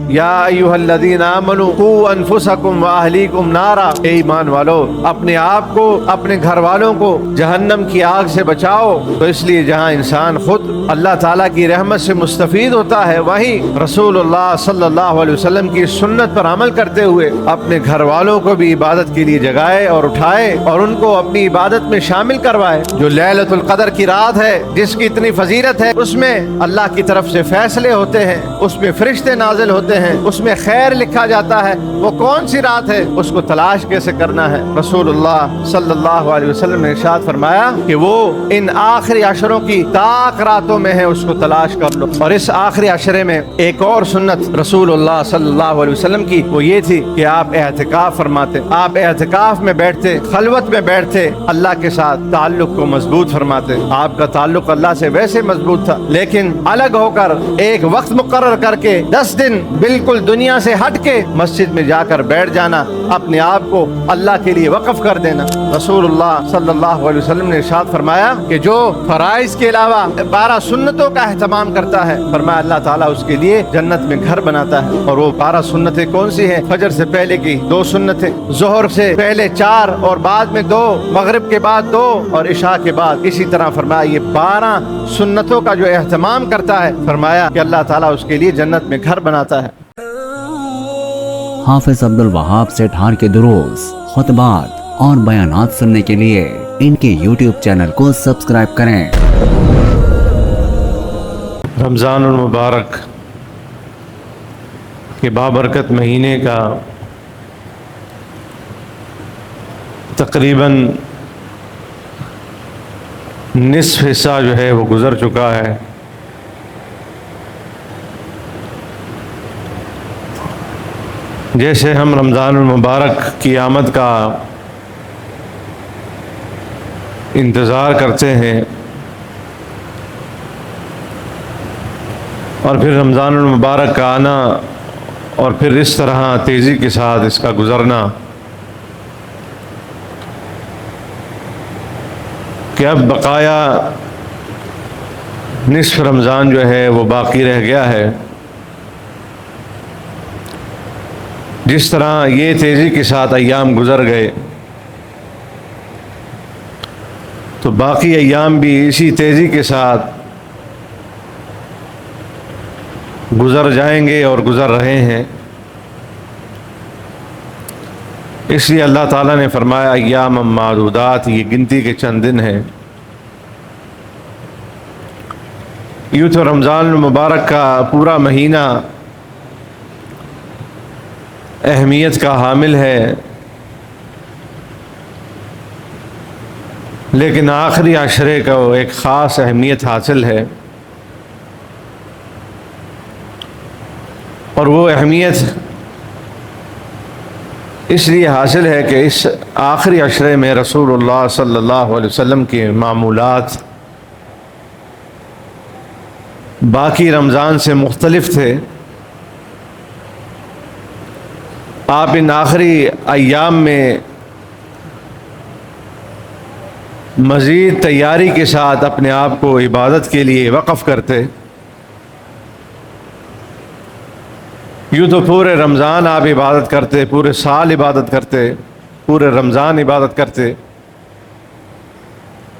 یا ایھا الذین آمنوا قوا انفسکم واہلیکم نارا، اے ایمان والو اپنے آپ کو اپنے گھر والوں کو جہنم کی آگ سے بچاؤ۔ تو اس لیے جہاں انسان خود اللہ تعالیٰ کی رحمت سے مستفید ہوتا ہے، وہیں رسول اللہ صلی اللہ علیہ وسلم کی سنت پر عمل کرتے ہوئے اپنے گھر والوں کو بھی عبادت کے لیے جگائے اور اٹھائے اور ان کو اپنی عبادت میں شامل کروائے۔ جو لیلۃ القدر کی رات ہے جس کی اتنی فضیلت ہے، اس میں اللہ کی طرف سے فیصلے ہوتے ہیں، اس میں فرشتے نازل ہوتے ہیں، اس میں خیر لکھا جاتا ہے۔ وہ کون سی رات ہے، اس کو تلاش کیسے کرنا ہے؟ رسول اللہ صلی اللہ علیہ وسلم نے ارشاد فرمایا کہ وہ ان آخری عشروں کی طاق راتوں میں ہے، اس کو تلاش کر لو۔ اور اس آخری عشرے میں ایک اور سنت رسول اللہ صلی اللہ علیہ وسلم کی وہ یہ تھی کہ آپ اعتکاف فرماتے، آپ اعتکاف میں بیٹھتے، خلوت میں بیٹھتے، اللہ کے ساتھ تعلق کو مضبوط فرماتے۔ آپ کا تعلق اللہ سے ویسے مضبوط تھا، لیکن الگ ہو کر ایک وقت مقرر کر کے 10 دن بالکل دنیا سے ہٹ کے مسجد میں جا کر بیٹھ جانا، اپنے آپ کو اللہ کے لیے وقف کر دینا۔ رسول اللہ صلی اللہ علیہ وسلم نے ارشاد فرمایا کہ جو فرائض کے علاوہ 12 سنتوں کا اہتمام کرتا ہے، فرمایا اللہ تعالیٰ اس کے لیے جنت میں گھر بناتا ہے۔ اور وہ 12 سنتیں کون سی ہیں؟ فجر سے پہلے کی 2 سنتیں، ظہر سے پہلے 4 اور بعد میں 2، مغرب کے بعد 2 اور عشاء کے بعد۔ اسی طرح فرمایا یہ 12 سنتوں کا جو اہتمام کرتا ہے، فرمایا کہ اللہ تعالیٰ اس کے لیے جنت میں گھر بناتا ہے۔ حافظ عبد الوہاب سیٹھان کے دروس، خطبات اور بیانات سننے کے لیے ان کے یوٹیوب چینل کو سبسکرائب کریں۔ رمضان المبارک کے بابرکت مہینے کا تقریباً نصف حصہ جو ہے وہ گزر چکا ہے۔ جیسے ہم رمضان المبارک کی آمد کا انتظار کرتے ہیں اور پھر رمضان المبارک کا آنا اور پھر اس طرح تیزی کے ساتھ اس کا گزرنا کہ اب بقایا نصف رمضان جو ہے وہ باقی رہ گیا ہے، جس طرح یہ تیزی کے ساتھ ایام گزر گئے تو باقی ایام بھی اسی تیزی کے ساتھ گزر جائیں گے اور گزر رہے ہیں۔ اس لیے اللہ تعالیٰ نے فرمایا ایام معدودات، یہ گنتی کے چند دن ہیں۔ یوں تو رمضان المبارک کا پورا مہینہ اہمیت کا حامل ہے، لیکن آخری عشرے کو ایک خاص اہمیت حاصل ہے، اور وہ اہمیت اس لیے حاصل ہے کہ اس آخری عشرے میں رسول اللہ صلی اللہ علیہ وسلم کے معمولات باقی رمضان سے مختلف تھے۔ آپ ان آخری ایام میں مزید تیاری کے ساتھ اپنے آپ کو عبادت کے لیے وقف کرتے۔ یوں تو پورے رمضان آپ عبادت کرتے، پورے سال عبادت کرتے، پورے رمضان عبادت کرتے،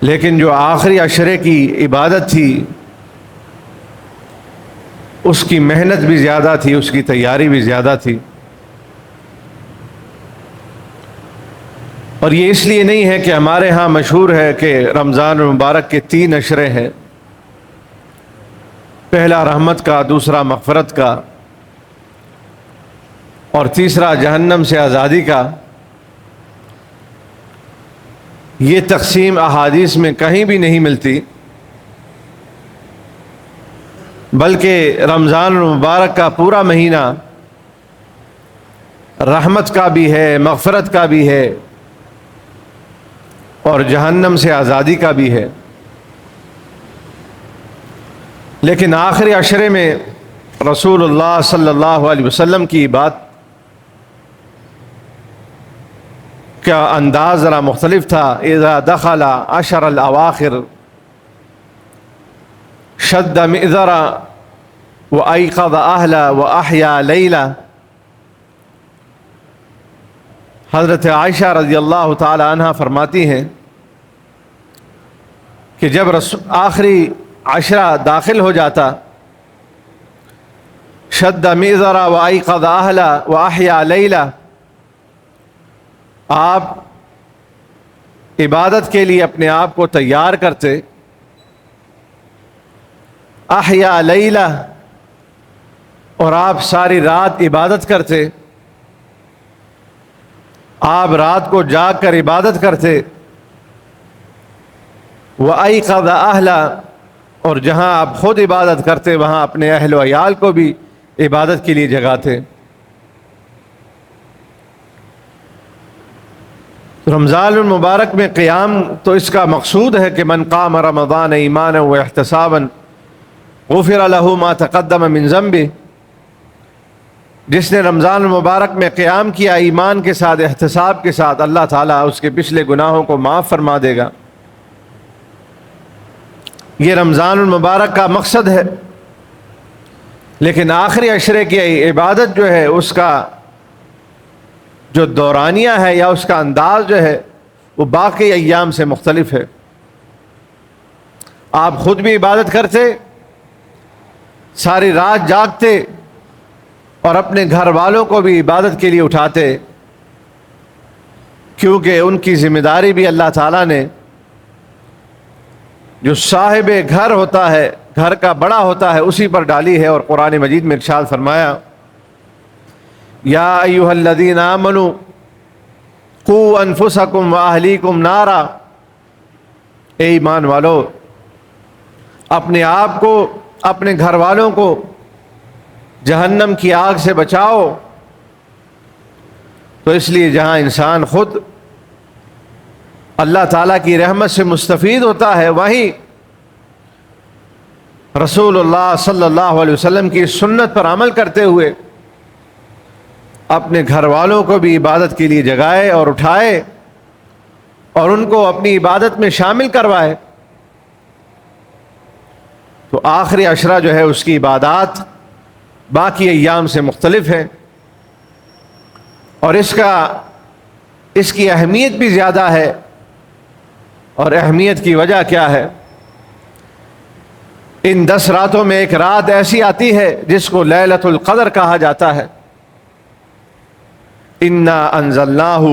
لیکن جو آخری عشرے کی عبادت تھی اس کی محنت بھی زیادہ تھی، اس کی تیاری بھی زیادہ تھی۔ اور یہ اس لیے نہیں ہے کہ ہمارے ہاں مشہور ہے کہ رمضان المبارک کے 3 عشرے ہیں، پہلا رحمت کا، دوسرا مغفرت کا اور تیسرا جہنم سے آزادی کا۔ یہ تقسیم احادیث میں کہیں بھی نہیں ملتی، بلکہ رمضان المبارک کا پورا مہینہ رحمت کا بھی ہے، مغفرت کا بھی ہے اور جہنم سے آزادی کا بھی ہے۔ لیکن آخری عشرے میں رسول اللہ صلی اللہ علیہ وسلم کی بات کا انداز ذرا مختلف تھا۔ اذا دخل عشر الاواخر شد مئزرا وأيقظ أهله وأحيا ليله۔ حضرت عائشہ رضی اللہ تعالی عنہ فرماتی ہیں کہ جب آخری عشرہ داخل ہو جاتا، شد میزرا وأيقظ أهله وأحيا ليله، آپ عبادت کے لیے اپنے آپ کو تیار کرتے، احیا لیلہ، اور آپ ساری رات عبادت کرتے، آپ رات کو جاگ کر عبادت کرتے، وَأَيْقَظَ أَهْلَ، اور جہاں آپ خود عبادت کرتے وہاں اپنے اہل و عیال کو بھی عبادت کے لیے جگاتے۔ رمضان المبارک میں قیام تو اس کا مقصود ہے کہ من قام رمضان ایمانا و احتسابا غفر له ما تقدم من ذنبه، جس نے رمضان المبارک میں قیام کیا ایمان کے ساتھ، احتساب کے ساتھ، اللہ تعالیٰ اس کے پچھلے گناہوں کو معاف فرما دے گا۔ یہ رمضان المبارک کا مقصد ہے، لیکن آخری عشرے کی عبادت جو ہے اس کا جو دورانیہ ہے یا اس کا انداز جو ہے وہ باقی ایام سے مختلف ہے۔ آپ خود بھی عبادت کرتے، ساری رات جاگتے، اور اپنے گھر والوں کو بھی عبادت کے لیے اٹھاتے، کیونکہ ان کی ذمہ داری بھی اللہ تعالیٰ نے جو صاحب گھر ہوتا ہے، گھر کا بڑا ہوتا ہے، اسی پر ڈالی ہے۔ اور قرآن مجید میں ارشاد فرمایا، یا ایھا الذین آمنوا قوا انفسکم واہلیکم نارا، اے ایمان والو اپنے آپ کو، اپنے گھر والوں کو جہنم کی آگ سے بچاؤ۔ تو اس لیے جہاں انسان خود اللہ تعالیٰ کی رحمت سے مستفید ہوتا ہے، وہیں رسول اللہ صلی اللہ علیہ وسلم کی سنت پر عمل کرتے ہوئے اپنے گھر والوں کو بھی عبادت کے لیے جگائے اور اٹھائے اور ان کو اپنی عبادت میں شامل کروائے۔ تو آخری عشرہ جو ہے اس کی عبادات باقی ایام سے مختلف ہے، اور اس کی اہمیت بھی زیادہ ہے۔ اور اہمیت کی وجہ کیا ہے؟ ان 10 راتوں میں ایک رات ایسی آتی ہے جس کو لیلۃ القدر کہا جاتا ہے۔ انا انزلناہ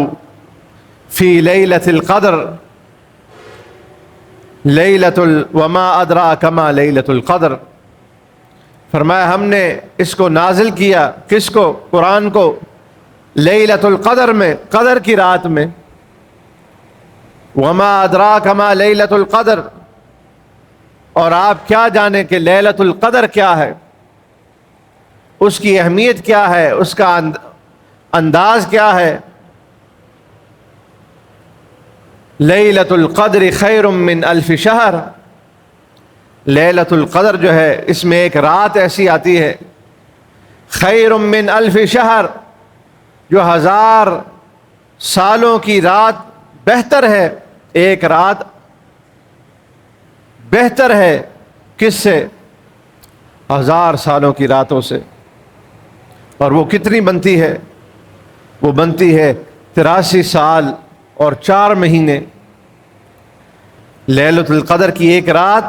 فی لیلۃ القدر وما ادراک ما لیلۃ القدر، فرمایا ہم نے اس کو نازل کیا، کس کو؟ قرآن کو، لیلۃ القدر میں، قدر کی رات میں۔ وما ادراک ما لیلۃ القدر، اور آپ کیا جانیں کہ لیلۃ القدر کیا ہے، اس کی اہمیت کیا ہے، اس کا انداز کیا ہے۔ لیلۃ القدر خیر من الف شہر، لیلۃ القدر جو ہے اس میں ایک رات ایسی آتی ہے، خیر من الف شہر، جو 1000 سالوں کی رات بہتر ہے۔ ایک رات بہتر ہے کس سے؟ 1000 سالوں کی راتوں سے۔ اور وہ کتنی بنتی ہے؟ وہ بنتی ہے 83 سال اور 4 مہینے۔ لیلۃ القدر کی ایک رات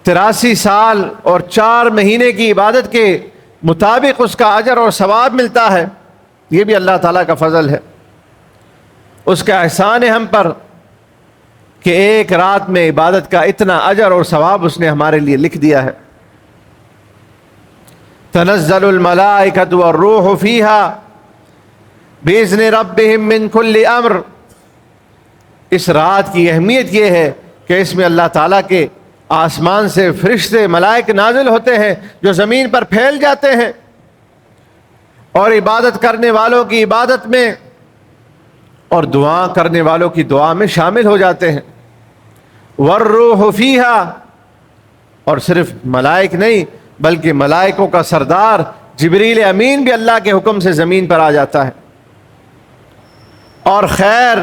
83 سال اور 4 مہینے کی عبادت کے مطابق اس کا اجر اور ثواب ملتا ہے۔ یہ بھی اللہ تعالیٰ کا فضل ہے، اس کا احسان ہے ہم پر کہ ایک رات میں عبادت کا اتنا اجر اور ثواب اس نے ہمارے لیے لکھ دیا ہے۔ تنزل الملائکۃ والروح فیہا بِإِذْنِ رَبِّهِم مِّن كُلِّ امر، اس رات کی اہمیت یہ ہے کہ اس میں اللہ تعالیٰ کے آسمان سے فرشتے ملائک نازل ہوتے ہیں جو زمین پر پھیل جاتے ہیں اور عبادت کرنے والوں کی عبادت میں اور دعا کرنے والوں کی دعا میں شامل ہو جاتے ہیں۔ والروح فیہا، اور صرف ملائک نہیں بلکہ ملائکوں کا سردار جبریل امین بھی اللہ کے حکم سے زمین پر آ جاتا ہے اور خیر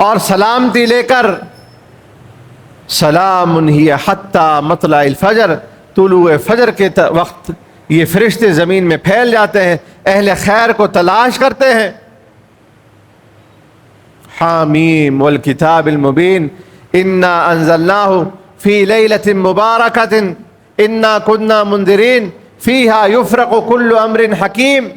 اور سلامتی لے کر، سلام ہی حتی مطلع الفجر، طلوع فجر کے وقت یہ فرشتے زمین میں پھیل جاتے ہیں، اہل خیر کو تلاش کرتے ہیں۔ حامیم والکتاب المبین انا انزلناہ فی لیلۃ مبارکۃ انا کنا منذرین فیہا یفرق کل امر حکیم۔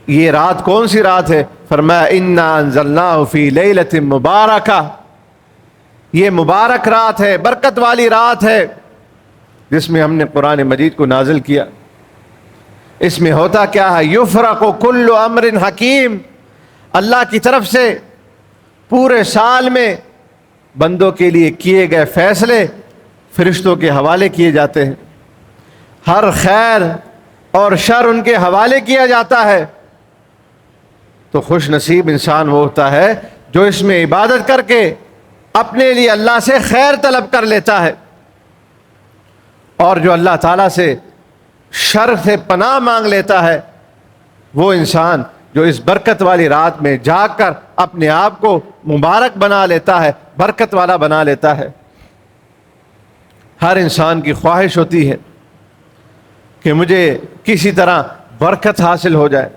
یہ رات کون سی رات ہے؟ فرمایا انا انزلناہ فی لیلۃ مبارکہ، یہ مبارک رات ہے، برکت والی رات ہے جس میں ہم نے قرآن مجید کو نازل کیا۔ اس میں ہوتا کیا ہے؟ یفرق کل امر حکیم، اللہ کی طرف سے پورے سال میں بندوں کے لیے کیے گئے فیصلے فرشتوں کے حوالے کیے جاتے ہیں، ہر خیر اور شر ان کے حوالے کیا جاتا ہے۔ تو خوش نصیب انسان وہ ہوتا ہے جو اس میں عبادت کر کے اپنے لیے اللہ سے خیر طلب کر لیتا ہے، اور جو اللہ تعالیٰ سے شر سے پناہ مانگ لیتا ہے وہ انسان جو اس برکت والی رات میں جاگ کر اپنے آپ کو مبارک بنا لیتا ہے، برکت والا بنا لیتا ہے۔ ہر انسان کی خواہش ہوتی ہے کہ مجھے کسی طرح برکت حاصل ہو جائے،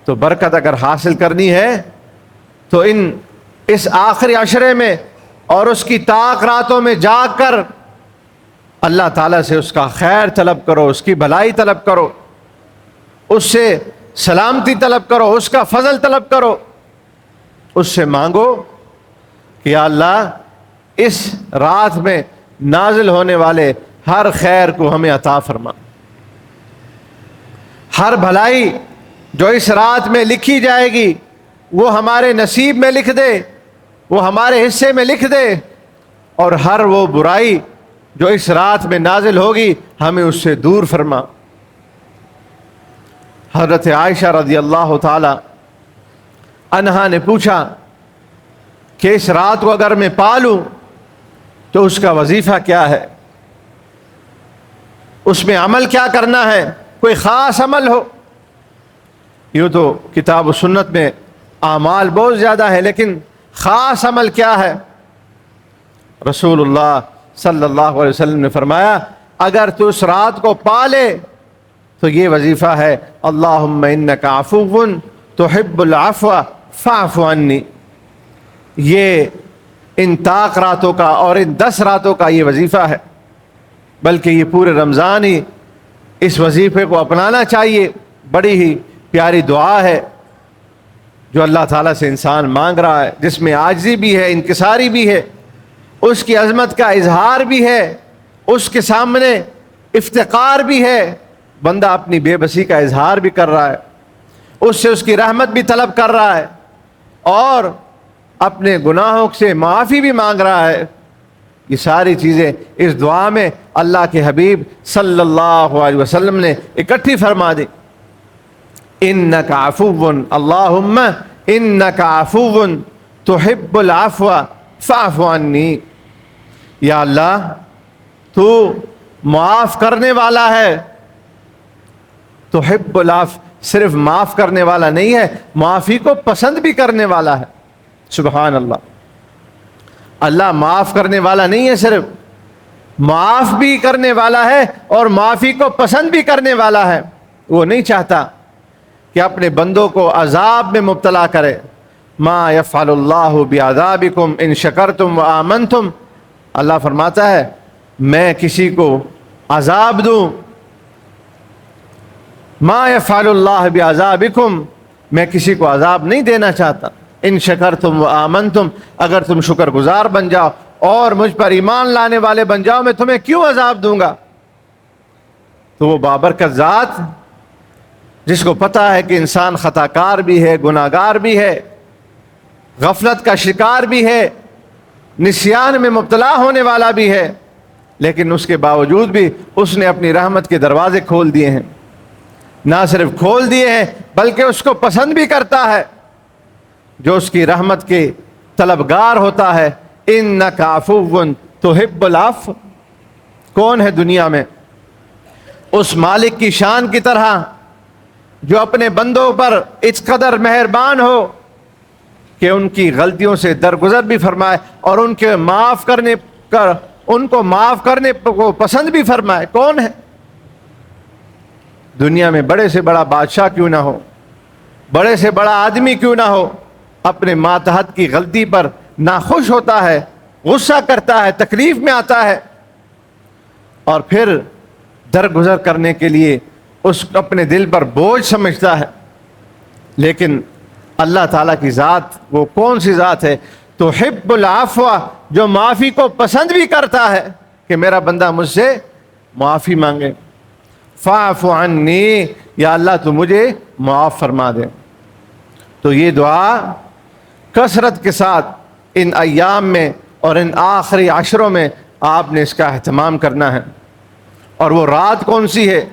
تو برکت اگر حاصل کرنی ہے تو اس آخری عشرے میں اور اس کی طاق راتوں میں جاگ کر اللہ تعالیٰ سے اس کا خیر طلب کرو، اس کی بھلائی طلب کرو، اس سے سلامتی طلب کرو، اس کا فضل طلب کرو، اس سے مانگو کہ یا اللہ اس رات میں نازل ہونے والے ہر خیر کو ہمیں عطا فرما، ہر بھلائی جو اس رات میں لکھی جائے گی وہ ہمارے نصیب میں لکھ دے، وہ ہمارے حصے میں لکھ دے، اور ہر وہ برائی جو اس رات میں نازل ہوگی ہمیں اس سے دور فرما۔ حضرت عائشہ رضی اللہ تعالی عنہا نے پوچھا کہ اس رات کو اگر میں پالوں تو اس کا وظیفہ کیا ہے، اس میں عمل کیا کرنا ہے، کوئی خاص عمل ہو؟ یوں تو کتاب و سنت میں اعمال بہت زیادہ ہے، لیکن خاص عمل کیا ہے؟ رسول اللہ صلی اللہ علیہ وسلم نے فرمایا اگر تو اس رات کو پالے تو یہ وظیفہ ہے، اللہم انک عفو تحب العفو فاعف عنی۔ یہ ان طاق راتوں کا اور ان 10 راتوں کا یہ وظیفہ ہے، بلکہ یہ پورے رمضان ہی اس وظیفے کو اپنانا چاہیے۔ بڑی ہی پیاری دعا ہے جو اللہ تعالیٰ سے انسان مانگ رہا ہے، جس میں عاجزی بھی ہے، انکساری بھی ہے، اس کی عظمت کا اظہار بھی ہے، اس کے سامنے افتقار بھی ہے، بندہ اپنی بے بسی کا اظہار بھی کر رہا ہے، اس سے اس کی رحمت بھی طلب کر رہا ہے، اور اپنے گناہوں سے معافی بھی مانگ رہا ہے۔ یہ ساری چیزیں اس دعا میں اللہ کے حبیب صلی اللہ علیہ وسلم نے اکٹھی فرما دی۔ انک عفو، اللہم انک عفو تحب العفو فاعف عنی۔ یا اللہ تو معاف کرنے والا ہے، تحب العفو، صرف معاف کرنے والا نہیں ہے، معافی کو پسند بھی کرنے والا ہے۔ سبحان اللہ، اللہ معاف کرنے والا نہیں ہے، صرف معاف بھی کرنے والا ہے اور معافی کو پسند بھی کرنے والا ہے۔ وہ نہیں چاہتا کہ اپنے بندوں کو عذاب میں مبتلا کرے۔ ما یفعل اللہ بعذابکم ان شکرتم وآمنتم، اللہ فرماتا ہے میں کسی کو عذاب دوں، ما یفعل اللہ بعذابکم، میں کسی کو عذاب نہیں دینا چاہتا، ان شکرتم وآمنتم، اگر تم شکر گزار بن جاؤ اور مجھ پر ایمان لانے والے بن جاؤ میں تمہیں کیوں عذاب دوں گا؟ تو وہ بابرکت ذات جس کو پتہ ہے کہ انسان خطا کار بھی ہے، گناہ گار بھی ہے، غفلت کا شکار بھی ہے، نسیان میں مبتلا ہونے والا بھی ہے، لیکن اس کے باوجود بھی اس نے اپنی رحمت کے دروازے کھول دیے ہیں۔ نہ صرف کھول دیے ہیں بلکہ اس کو پسند بھی کرتا ہے، جو اس کی رحمت کے طلبگار ہوتا ہے۔ انک عفو تحب العفو، کون ہے دنیا میں اس مالک کی شان کی طرح جو اپنے بندوں پر اس قدر مہربان ہو کہ ان کی غلطیوں سے درگزر بھی فرمائے اور ان کے معاف کرنے کر ان کو معاف کرنے کو پسند بھی فرمائے؟ کون ہے؟ دنیا میں بڑے سے بڑا بادشاہ کیوں نہ ہو، بڑے سے بڑا آدمی کیوں نہ ہو، اپنے ماتحت کی غلطی پر ناخوش ہوتا ہے، غصہ کرتا ہے، تکلیف میں آتا ہے، اور پھر درگزر کرنے کے لیے اس اپنے دل پر بوجھ سمجھتا ہے۔ لیکن اللہ تعالیٰ کی ذات وہ کون سی ذات ہے؟ تحب العفو، جو معافی کو پسند بھی کرتا ہے کہ میرا بندہ مجھ سے معافی مانگے۔ فاعف عنی، یا اللہ تو مجھے معاف فرما دے۔ تو یہ دعا کثرت کے ساتھ ان ایام میں اور ان آخری عشروں میں آپ نے اس کا اہتمام کرنا ہے۔ اور وہ رات کون سی ہے؟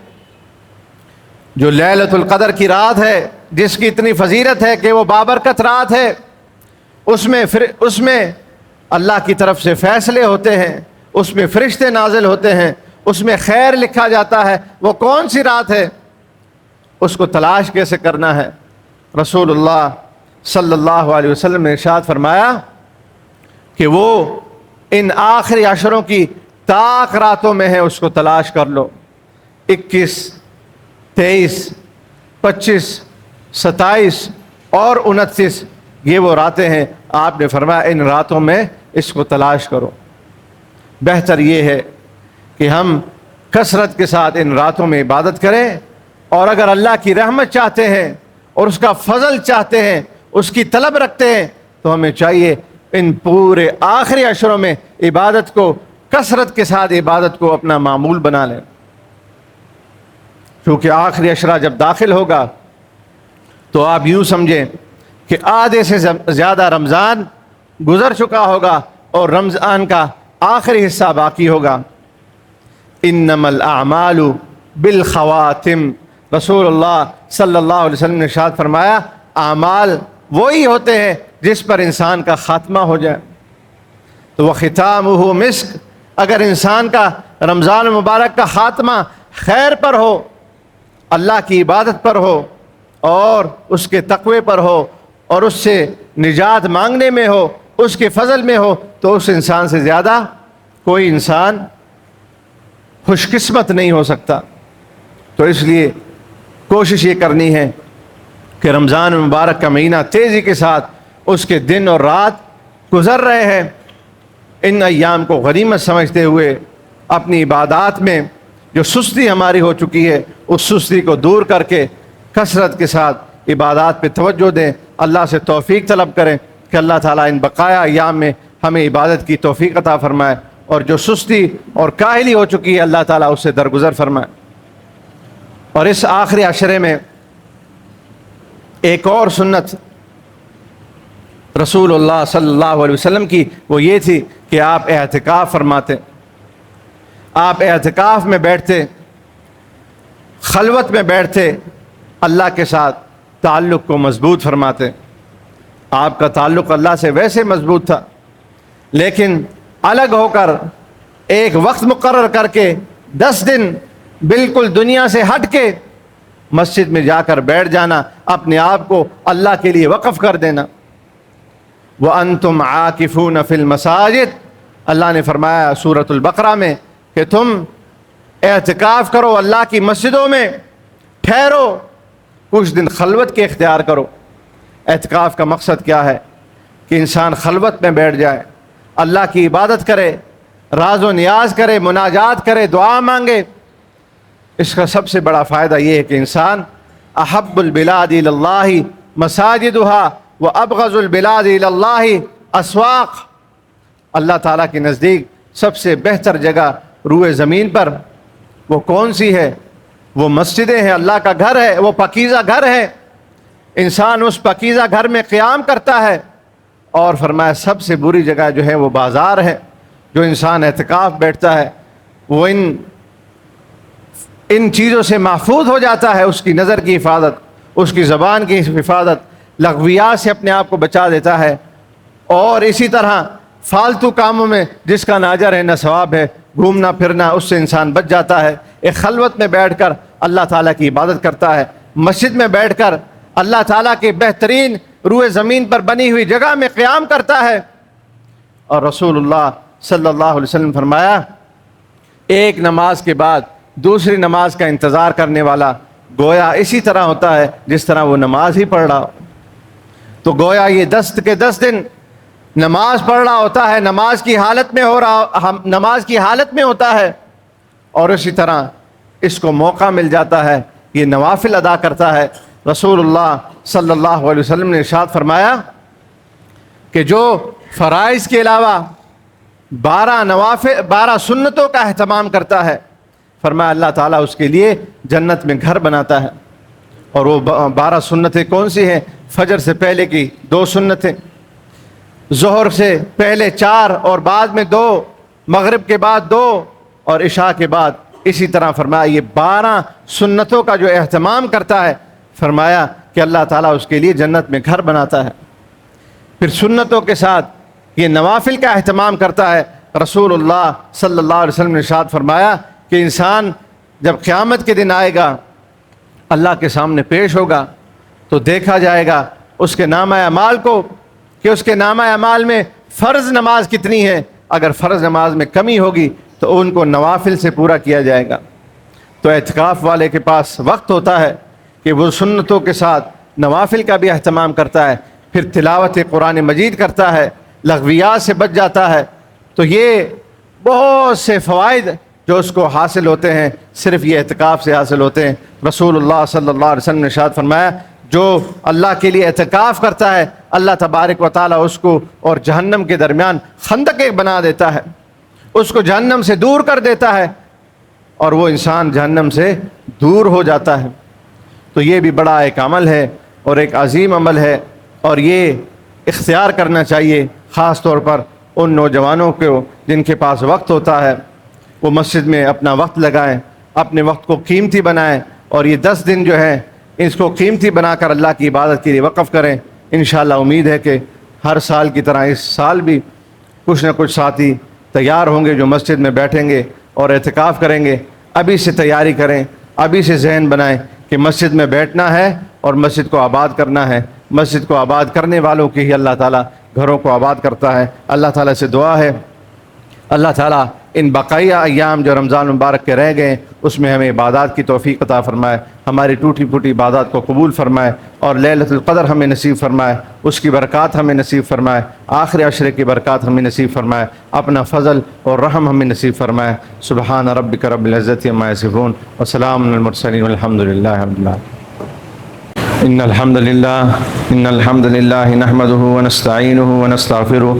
جو لیلۃ القدر کی رات ہے، جس کی اتنی فضیلت ہے کہ وہ بابرکت رات ہے، اس میں اللہ کی طرف سے فیصلے ہوتے ہیں، اس میں فرشتے نازل ہوتے ہیں، اس میں خیر لکھا جاتا ہے۔ وہ کون سی رات ہے؟ اس کو تلاش کیسے کرنا ہے؟ رسول اللہ صلی اللہ علیہ وسلم نے ارشاد فرمایا کہ وہ ان آخری عشروں کی طاق راتوں میں ہے، اس کو تلاش کر لو۔ 21، 23، 25، 27 اور 29 یہ وہ راتیں ہیں، آپ نے فرمایا ان راتوں میں اس کو تلاش کرو۔ بہتر یہ ہے کہ ہم کثرت کے ساتھ ان راتوں میں عبادت کریں، اور اگر اللہ کی رحمت چاہتے ہیں اور اس کا فضل چاہتے ہیں، اس کی طلب رکھتے ہیں، تو ہمیں چاہیے ان پورے آخری عشروں میں عبادت کو، کثرت کے ساتھ عبادت کو اپنا معمول بنا لیں۔ کیونکہ آخری عشرہ جب داخل ہوگا تو آپ یوں سمجھیں کہ آدھے سے زیادہ رمضان گزر چکا ہوگا اور رمضان کا آخری حصہ باقی ہوگا۔ انما الاعمال بالخواتم، رسول اللہ صلی اللہ علیہ وسلم نے ارشاد فرمایا اعمال وہی ہوتے ہیں جس پر انسان کا خاتمہ ہو جائے۔ تو وختامہ مسک، اگر انسان کا رمضان مبارک کا خاتمہ خیر پر ہو، اللہ کی عبادت پر ہو، اور اس کے تقوی پر ہو، اور اس سے نجات مانگنے میں ہو، اس کے فضل میں ہو، تو اس انسان سے زیادہ کوئی انسان خوش قسمت نہیں ہو سکتا۔ تو اس لیے کوشش یہ کرنی ہے کہ رمضان مبارک کا مہینہ تیزی کے ساتھ اس کے دن اور رات گزر رہے ہیں، ان ایام کو غنیمت سمجھتے ہوئے اپنی عبادات میں جو سستی ہماری ہو چکی ہے اس سستی کو دور کر کے کثرت کے ساتھ عبادات پہ توجہ دیں، اللہ سے توفیق طلب کریں کہ اللہ تعالیٰ ان بقایا ایام میں ہمیں عبادت کی توفیق عطا فرمائے، اور جو سستی اور کاہلی ہو چکی ہے اللہ تعالیٰ اس سے درگزر فرمائے۔ اور اس آخری عشرے میں ایک اور سنت رسول اللہ صلی اللہ علیہ وسلم کی وہ یہ تھی کہ آپ اعتکاف فرماتے، آپ اعتکاف میں بیٹھتے، خلوت میں بیٹھتے، اللہ کے ساتھ تعلق کو مضبوط فرماتے۔ آپ کا تعلق اللہ سے ویسے مضبوط تھا، لیکن الگ ہو کر ایک وقت مقرر کر کے 10 دن بالکل دنیا سے ہٹ کے مسجد میں جا کر بیٹھ جانا، اپنے آپ کو اللہ کے لیے وقف کر دینا۔ وَأَنْتُمْ عَاكِفُونَ فِي الْمَسَاجِدِ، اللہ نے فرمایا سورۃ البقرہ میں کہ تم اعتکاف کرو اللہ کی مسجدوں میں، ٹھہرو، کچھ دن خلوت کے اختیار کرو۔ اعتکاف کا مقصد کیا ہے؟ کہ انسان خلوت میں بیٹھ جائے، اللہ کی عبادت کرے، راز و نیاز کرے، مناجات کرے، دعا مانگے۔ اس کا سب سے بڑا فائدہ یہ ہے کہ انسان احب البلاد الی اللہ مساجدها وابغض البلاد الی اللہ اسواق، اللہ تعالیٰ کے نزدیک سب سے بہتر جگہ روئے زمین پر وہ کون سی ہے؟ وہ مسجدیں ہیں، اللہ کا گھر ہے، وہ پاکیزہ گھر ہے۔ انسان اس پاکیزہ گھر میں قیام کرتا ہے، اور فرمایا سب سے بری جگہ جو ہے وہ بازار ہے۔ جو انسان اعتکاف بیٹھتا ہے وہ ان چیزوں سے محفوظ ہو جاتا ہے، اس کی نظر کی حفاظت، اس کی زبان کی حفاظت، لغویات سے اپنے آپ کو بچا دیتا ہے، اور اسی طرح فالتو کاموں میں جس کا نہ اجر ہے نہ ثواب ہے، گھومنا پھرنا، اس سے انسان بچ جاتا ہے۔ ایک خلوت میں بیٹھ کر اللہ تعالیٰ کی عبادت کرتا ہے، مسجد میں بیٹھ کر اللہ تعالیٰ کے بہترین روئے زمین پر بنی ہوئی جگہ میں قیام کرتا ہے۔ اور رسول اللہ صلی اللہ علیہ وسلم فرمایا ایک نماز کے بعد دوسری نماز کا انتظار کرنے والا گویا اسی طرح ہوتا ہے جس طرح وہ نماز ہی پڑھ رہا ہو۔ تو گویا یہ 10 کے 10 دن نماز پڑھ رہا ہوتا ہے، نماز کی حالت میں ہوتا ہے، اور اسی طرح اس کو موقع مل جاتا ہے، یہ نوافل ادا کرتا ہے۔ رسول اللہ صلی اللہ علیہ وسلم نے ارشاد فرمایا کہ جو فرائض کے علاوہ 12 سنتوں کا اہتمام کرتا ہے، فرمایا اللہ تعالیٰ اس کے لیے جنت میں گھر بناتا ہے۔ اور وہ 12 سنتیں کون سی ہیں؟ فجر سے پہلے کی 2 سنتیں، ظہر سے پہلے 4 اور بعد میں 2، مغرب کے بعد 2 اور عشاء کے بعد اسی طرح۔ فرمایا یہ 12 سنتوں کا جو اہتمام کرتا ہے، فرمایا کہ اللہ تعالیٰ اس کے لیے جنت میں گھر بناتا ہے۔ پھر سنتوں کے ساتھ یہ نوافل کا اہتمام کرتا ہے۔ رسول اللہ صلی اللہ علیہ وسلم نے ارشاد فرمایا کہ انسان جب قیامت کے دن آئے گا، اللہ کے سامنے پیش ہوگا، تو دیکھا جائے گا اس کے نامہ اعمال کو کہ اس کے نامہ اعمال میں فرض نماز کتنی ہے۔ اگر فرض نماز میں کمی ہوگی تو ان کو نوافل سے پورا کیا جائے گا۔ تو اعتکاف والے کے پاس وقت ہوتا ہے کہ وہ سنتوں کے ساتھ نوافل کا بھی اہتمام کرتا ہے، پھر تلاوت قرآن مجید کرتا ہے، لغویات سے بچ جاتا ہے۔ تو یہ بہت سے فوائد جو اس کو حاصل ہوتے ہیں صرف یہ اعتکاف سے حاصل ہوتے ہیں۔ رسول اللہ صلی اللہ علیہ وسلم نے ارشاد فرمایا جو اللہ کے لیے اعتکاف کرتا ہے، اللہ تبارک و تعالیٰ اس کو اور جہنم کے درمیان خندق بنا دیتا ہے، اس کو جہنم سے دور کر دیتا ہے، اور وہ انسان جہنم سے دور ہو جاتا ہے۔ تو یہ بھی بڑا ایک عمل ہے اور ایک عظیم عمل ہے، اور یہ اختیار کرنا چاہیے خاص طور پر ان نوجوانوں کو جن کے پاس وقت ہوتا ہے، وہ مسجد میں اپنا وقت لگائیں، اپنے وقت کو قیمتی بنائیں، اور یہ 10 دن جو ہیں اس کو قیمتی بنا کر اللہ کی عبادت کے لیے وقف کریں۔ انشاءاللہ امید ہے کہ ہر سال کی طرح اس سال بھی کچھ نہ کچھ ساتھی تیار ہوں گے جو مسجد میں بیٹھیں گے اور اعتکاف کریں گے۔ ابھی سے تیاری کریں، ابھی سے ذہن بنائیں کہ مسجد میں بیٹھنا ہے اور مسجد کو آباد کرنا ہے۔ مسجد کو آباد کرنے والوں کی ہی اللہ تعالیٰ گھروں کو آباد کرتا ہے۔ اللہ تعالیٰ سے دعا ہے اللہ تعالیٰ ان بقیہ ایام جو رمضان مبارک کے رہ گئے اس میں ہمیں عبادات کی توفیق عطا فرمائے، ہماری ٹوٹی پھوٹی عبادات کو قبول فرمائے، اور لیلۃ القدر ہمیں نصیب فرمائے، اس کی برکات ہمیں نصیب فرمائے، آخر عشرے کی برکات ہمیں نصیب فرمائے، اپنا فضل اور رحم ہمیں نصیب فرمائے۔ سبحان ربک رب العزت عما یصفون وسلام علی المرسلین والحمد للہ رب العالمین۔ ان الحمد للہ نحمده ونستعینه ونستغفره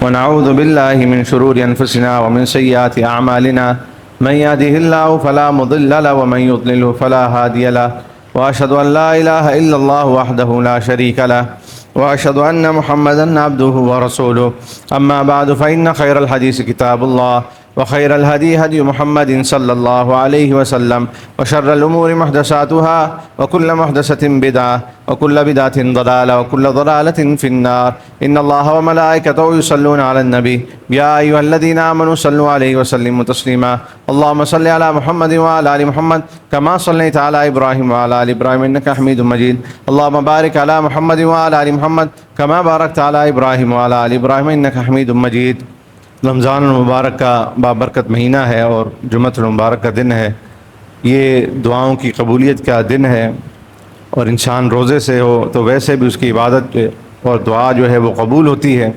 ونعوذ باللہ من شرور انفسنا ومن سیئات اعمالنا من يهده الله فلا مضل له ومن يضلل فلا هادي له واشهد ان لا اله الا الله وحده لا شريك له واشهد ان محمدا عبده ورسوله اما بعد فان خير الحديث كتاب الله وخير الهدي هدي محمد صلى الله عليه وسلم وشر الأمور محدثاتها وكل محدثة بدعة وكل بدعة ضلالة وكل ضلالة في النار إن الله وملائكته يصلون على النبي يا أيها الذين آمنوا صلوا عليه وسلموا تسليما اللهم صل على محمد وعلى آل محمد كما صليت على إبراهيم وعلى آل إبراهيم إنك حميد مجيد اللهم بارك على محمد وعلى آل محمد كما باركت على إبراهيم وعلى آل إبراهيم إنك حميد مجيد۔ رمضان المبارک کا بابرکت مہینہ ہے اور جمعۃ المبارک کا دن ہے، یہ دعاؤں کی قبولیت کا دن ہے، اور انسان روزے سے ہو تو ویسے بھی اس کی عبادت اور دعا جو ہے وہ قبول ہوتی ہے،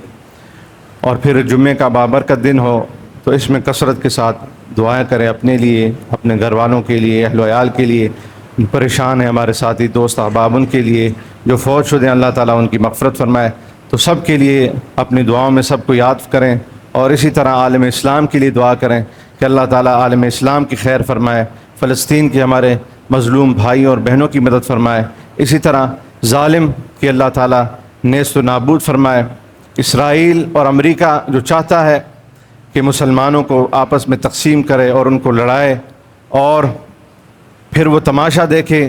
اور پھر جمعے کا بابرکت دن ہو تو اس میں کثرت کے ساتھ دعائیں کریں اپنے لیے، اپنے گھر والوں کے لیے، اہل و عیال کے لیے، پریشان ہیں ہمارے ساتھی دوست احباب ان کے لیے، جو فوت شدے ہیں اللہ تعالیٰ ان کی مغفرت فرمائے، تو سب کے لیے اپنی دعاؤں میں سب کو یاد کریں، اور اسی طرح عالم اسلام کے لیے دعا کریں کہ اللہ تعالیٰ عالم اسلام کی خیر فرمائے، فلسطین کے ہمارے مظلوم بھائی اور بہنوں کی مدد فرمائے، اسی طرح ظالم کی اللہ تعالیٰ نیست و نابود فرمائے۔ اسرائیل اور امریکہ جو چاہتا ہے کہ مسلمانوں کو آپس میں تقسیم کرے اور ان کو لڑائے اور پھر وہ تماشا دیکھے،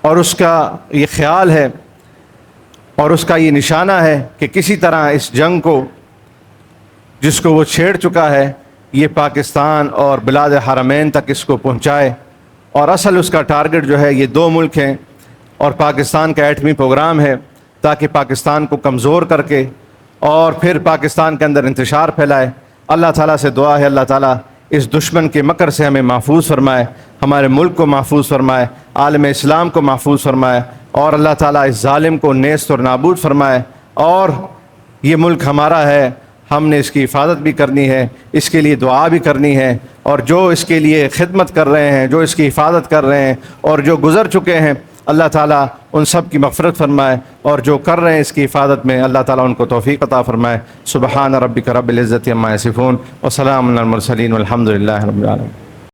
اور اس کا یہ خیال ہے اور اس کا یہ نشانہ ہے کہ کسی طرح اس جنگ کو جس کو وہ چھیڑ چکا ہے یہ پاکستان اور بلاد حرمین تک اس کو پہنچائے، اور اصل اس کا ٹارگٹ جو ہے یہ 2 ملک ہیں اور پاکستان کا ایٹمی پروگرام ہے، تاکہ پاکستان کو کمزور کر کے اور پھر پاکستان کے اندر انتشار پھیلائے۔ اللہ تعالیٰ سے دعا ہے اللہ تعالیٰ اس دشمن کے مکر سے ہمیں محفوظ فرمائے، ہمارے ملک کو محفوظ فرمائے، عالم اسلام کو محفوظ فرمائے، اور اللہ تعالیٰ اس ظالم کو نیست اور نابود فرمائے۔ اور یہ ملک ہمارا ہے، ہم نے اس کی حفاظت بھی کرنی ہے، اس کے لیے دعا بھی کرنی ہے، اور جو اس کے لیے خدمت کر رہے ہیں، جو اس کی حفاظت کر رہے ہیں اور جو گزر چکے ہیں، اللہ تعالیٰ ان سب کی مغفرت فرمائے، اور جو کر رہے ہیں اس کی حفاظت میں اللہ تعالیٰ ان کو توفیق عطا فرمائے۔ سبحان ربک رب العزت عما یصفون وسلام علی المرسلین والحمد للہ رب العالمین۔